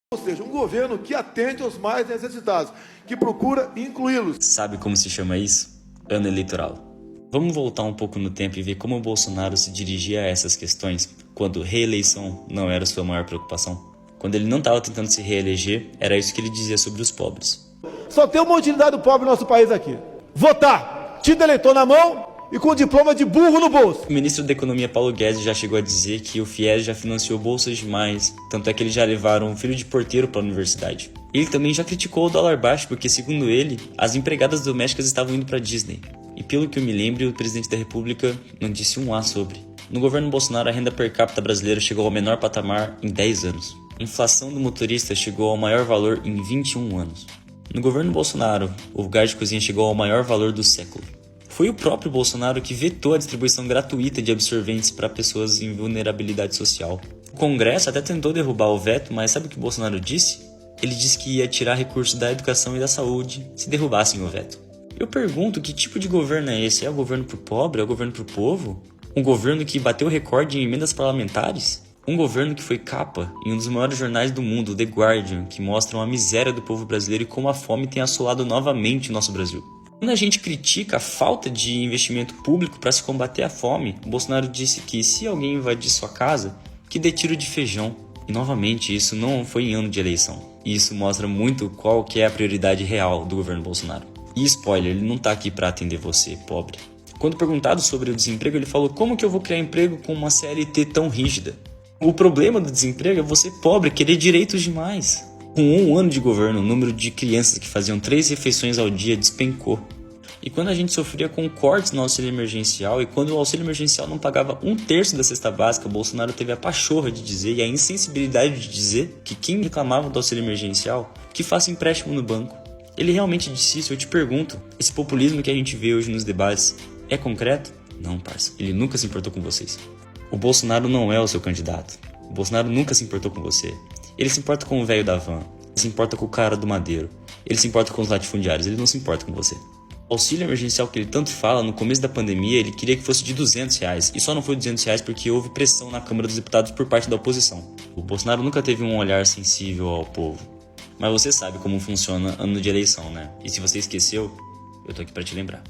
Ou seja, um governo que atende aos mais necessitados, que procura incluí-los. Sabe como se chama isso? Ano eleitoral. Vamos voltar um pouco no tempo e ver como o Bolsonaro se dirigia a essas questões quando reeleição não era sua maior preocupação. Quando ele não estava tentando se reeleger, era isso que ele dizia sobre os pobres. Só tem uma utilidade do pobre no nosso país aqui: votar, título eleitor na mão e com diploma de burro no bolso. O ministro da Economia, Paulo Guedes, já chegou a dizer que o FIES já financiou bolsas demais, tanto é que eles já levaram um filho de porteiro para a universidade. Ele também já criticou o dólar baixo porque, segundo ele, as empregadas domésticas estavam indo para Disney. E pelo que eu me lembro, o presidente da República não disse um A sobre. No governo Bolsonaro, a renda per capita brasileira chegou ao menor patamar em 10 anos. A inflação do motorista chegou ao maior valor em 21 anos. No governo Bolsonaro, o gás de cozinha chegou ao maior valor do século. Foi o próprio Bolsonaro que vetou a distribuição gratuita de absorventes para pessoas em vulnerabilidade social. O Congresso até tentou derrubar o veto, mas sabe o que o Bolsonaro disse? Ele disse que ia tirar recursos da educação e da saúde se derrubassem o veto. Eu pergunto, que tipo de governo é esse? É o governo pro pobre? É o governo pro povo? Um governo que bateu recorde em emendas parlamentares? Um governo que foi capa em um dos maiores jornais do mundo, The Guardian, que mostram a miséria do povo brasileiro e como a fome tem assolado novamente o nosso Brasil. Quando a gente critica a falta de investimento público para se combater a fome, o Bolsonaro disse que se alguém invadir sua casa, que dê tiro de feijão. E novamente, isso não foi em ano de eleição. E isso mostra muito qual que é a prioridade real do governo Bolsonaro. E spoiler, ele não está aqui para atender você, pobre. Quando perguntado sobre o desemprego, ele falou: como que eu vou criar emprego com uma CLT tão rígida? O problema do desemprego é você, pobre, querer direitos demais. Com um ano de governo, o número de crianças que faziam 3 refeições ao dia despencou. E quando a gente sofria com cortes no auxílio emergencial e quando o auxílio emergencial não pagava 1/3 da cesta básica, Bolsonaro teve a pachorra de dizer e a insensibilidade de dizer que quem reclamava do auxílio emergencial que faça empréstimo no banco. Ele realmente disse isso? Eu te pergunto, esse populismo que a gente vê hoje nos debates é concreto? Não, parça, ele nunca se importou com vocês. O Bolsonaro não é o seu candidato. O Bolsonaro nunca se importou com você. Ele se importa com o velho da van, ele se importa com o cara do madeiro, ele se importa com os latifundiários, ele não se importa com você. O auxílio emergencial que ele tanto fala, no começo da pandemia, ele queria que fosse de R$200, e só não foi R$200 porque houve pressão na Câmara dos Deputados por parte da oposição. O Bolsonaro nunca teve um olhar sensível ao povo. Mas você sabe como funciona ano de eleição, né? E se você esqueceu, eu tô aqui pra te lembrar.